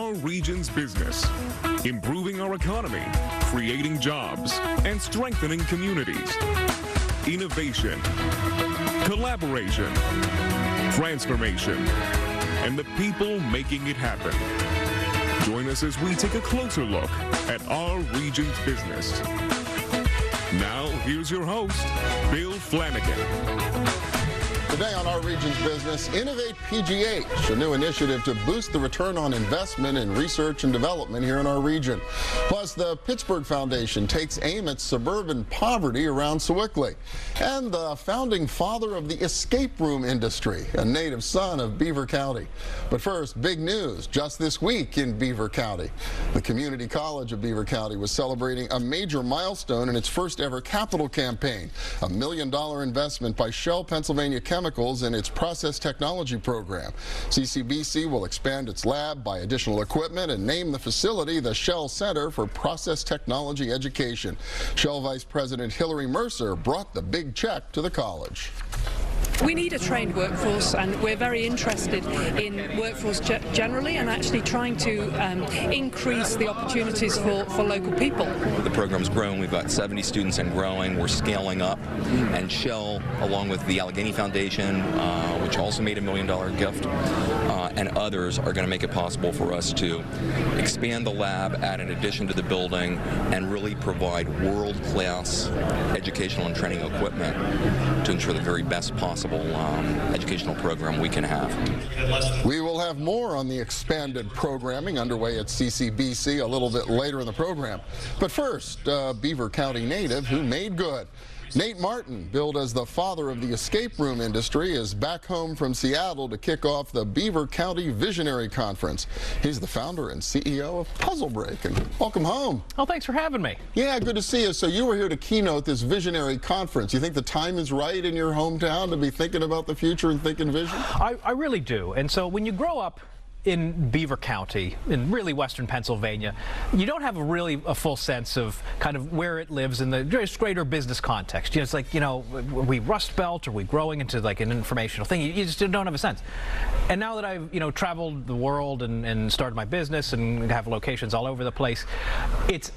our region's business, improving our economy, creating jobs, and strengthening communities. Innovation, collaboration, transformation, and the people making it happen. Join us as we take a closer look at our region's business. Now, here's your host, Bill Flanagan. Today on Our Region's Business, Innovate PGH, a new initiative to boost the return on investment in research and development here in our region. Plus, the Pittsburgh Foundation takes aim at suburban poverty around Sewickley. And the founding father of the escape room industry, a native son of Beaver County. But first, big news just this week in Beaver County. The Community College of Beaver County was celebrating a major milestone in its first ever capital campaign, a $1 million investment by Shell Pennsylvania Chemicals in its process technology program. CCBC will expand its lab, buy additional equipment, and name the facility the Shell Center for Process Technology Education. Shell Vice President Hillary Mercer brought the big check to the college. We need a trained workforce, and we're very interested in workforce generally and actually trying to increase the opportunities for local people. The program's grown. We've got 70 students and growing. We're scaling up, and Shell, along with the Allegheny Foundation, which also made a $1 million gift, and others are going to make it possible for us to expand the lab, add an addition to the building, and really provide world-class educational and training equipment to ensure the very best possible educational program we can have. We will have more on the expanded programming underway at CCBC a little bit later in the program. But first, a Beaver County native who made good. Nate Martin, billed as the father of the escape room industry, is back home from Seattle to kick off the Beaver County Visionary Conference. He's the founder and CEO of Puzzle Break, and welcome home. Oh, thanks for having me. Yeah, good to see you. So you were here to keynote this Visionary Conference. You think the time is right in your hometown to be thinking about the future and thinking vision? I really do. And so when you grow up in Beaver County, in really western Pennsylvania, you don't have a full sense of kind of where it lives in the greater business context. You know, it's like, you know, are we Rust Belt? Are we growing into like an informational thing? You just don't have a sense. And now that I've, you know, traveled the world and started my business and have locations all over the place, it's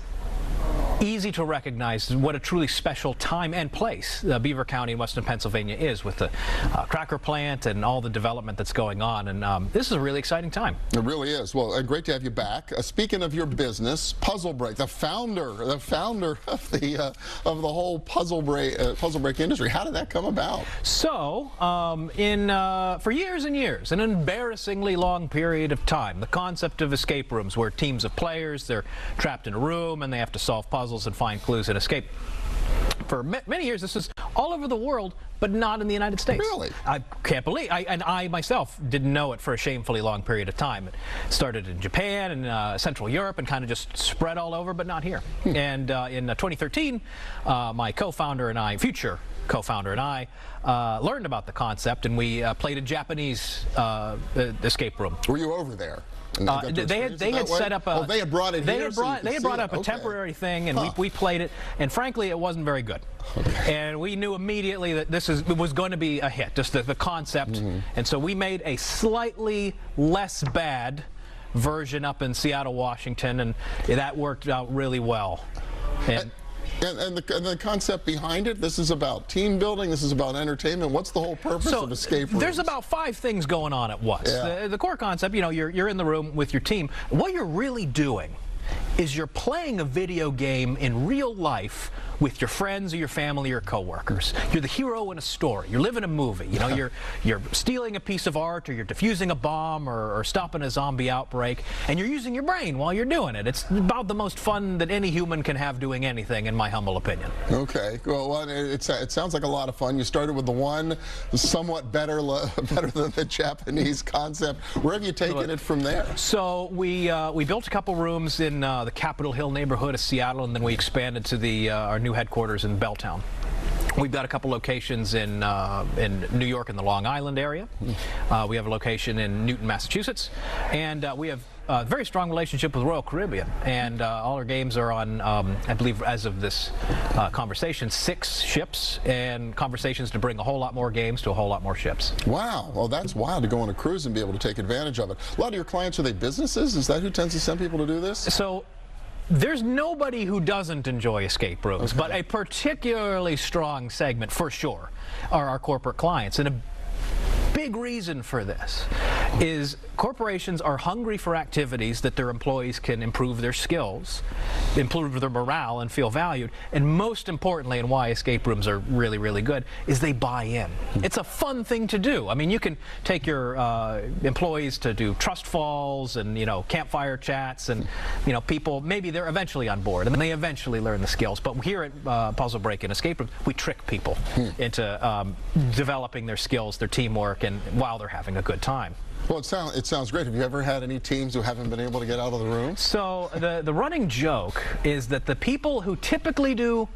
easy to recognize what a truly special time and place Beaver County in western Pennsylvania is, with the cracker plant and all the development that's going on. And this is a really exciting time. It really is. Well, great to have you back. Speaking of your business, Puzzle Break, the founder of the whole Puzzle Break industry. How did that come about? So, for years and years, an embarrassingly long period of time, the concept of escape rooms, where teams of players, they're trapped in a room and they have to solve puzzles and find clues and escape. For many years, this is all over the world, but not in the United States. Really? I can't believe, and I myself didn't know it for a shamefully long period of time. It started in Japan and Central Europe and kind of just spread all over, but not here. And in 2013, my co-founder and I, future co-founder and I, learned about the concept, and we played a Japanese escape room. Were you over there? They had set up a. They had brought it here. They had brought up a temporary thing, and we played it. And frankly, it wasn't very good. Okay. And we knew immediately that it was going to be a hit, just the concept. And so we made a slightly less bad version up in Seattle, Washington, and that worked out really well. And the concept behind it, this is about team building, this is about entertainment. What's the whole purpose of escape rooms? There's about 5 things going on at once. Yeah. The core concept, you know, you're in the room with your team. What you're really doing is you're playing a video game in real life with your friends or your family or coworkers. You're the hero in a story. You're living a movie. You know, you're stealing a piece of art, or you're defusing a bomb, or stopping a zombie outbreak, and you're using your brain while you're doing it. It's about the most fun that any human can have doing anything, in my humble opinion. Okay. Well, it sounds like a lot of fun. You started with the one somewhat better than the Japanese concept. Where have you taken it from there? So we built a couple rooms in the Capitol Hill neighborhood of Seattle, and then we expanded to our new headquarters in Belltown. We've got a couple locations in New York and the Long Island area. We have a location in Newton, Massachusetts, and we have a very strong relationship with Royal Caribbean, and all our games are on, I believe, as of this conversation, 6 ships, and conversations to bring a whole lot more games to a whole lot more ships. Wow, well, that's wild to go on a cruise and be able to take advantage of it. A lot of your clients, are they businesses? Is that who tends to send people to do this? So there's nobody who doesn't enjoy escape rooms, but a particularly strong segment, for sure, are our corporate clients. And a big reason for this is corporations are hungry for activities that their employees can improve their skills, improve their morale, and feel valued. And most importantly, and why escape rooms are really, really good, is they buy in. It's a fun thing to do. I mean, you can take your employees to do trust falls and, campfire chats, and, people, maybe they're eventually on board and they eventually learn the skills. But here at Puzzle Break and Escape Rooms, we trick people into developing their skills, their teamwork, and while they're having a good time. Well, it sounds great. Have you ever had any teams who haven't been able to get out of the room? So the running joke is that the people who typically do,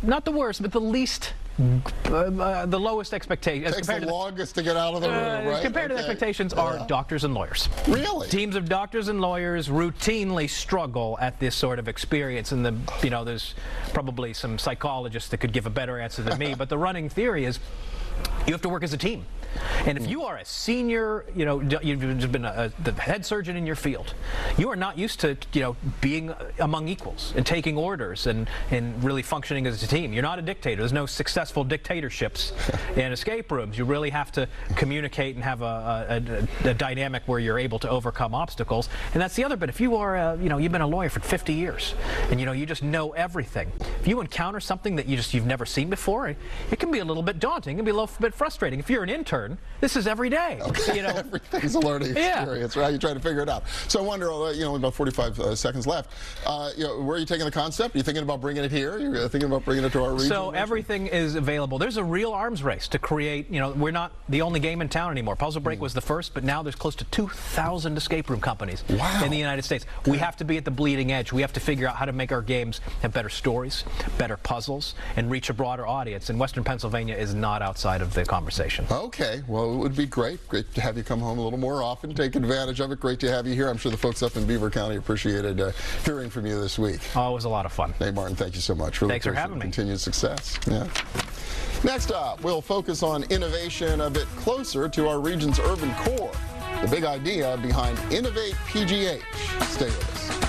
not the worst, but the least, the lowest expectations. Takes the longest to get out of the room, right? Compared to expectations are doctors and lawyers. Really? Teams of doctors and lawyers routinely struggle at this sort of experience, and there's probably some psychologists that could give a better answer than me, but the running theory is you have to work as a team. And if you are a senior, you've been the head surgeon in your field, you are not used to, being among equals and taking orders and really functioning as a team. You're not a dictator. There's no successful dictatorships in escape rooms. You really have to communicate and have a dynamic where you're able to overcome obstacles. And that's the other bit. If you are, you've been a lawyer for 50 years and, you just know everything. If you encounter something that you've never seen before, it can be a little bit daunting. It can be a little bit frustrating. If you're an intern, this is every day. Okay. Everything's a learning experience, right? You're trying to figure it out. So I wonder, about 45 seconds left. Where are you taking the concept? Are you thinking about bringing it here? You're thinking about bringing it to our region? So everything is available. There's a real arms race to create, we're not the only game in town anymore. Puzzle Break was the first, but now there's close to 2,000 escape room companies in the United States. We have to be at the bleeding edge. We have to figure out how to make our games have better stories, better puzzles, and reach a broader audience. And Western Pennsylvania is not outside of the conversation. Okay, well, it would be great to have you come home a little more often, take advantage of it. Great to have you here. I'm sure the folks up in Beaver County appreciated hearing from you this week. Oh, it was a lot of fun. Hey, Martin, thank you so much. Thanks for having me. Continued success. Yeah. Next up, we'll focus on innovation a bit closer to our region's urban core. The big idea behind Innovate PGH. Stay with us.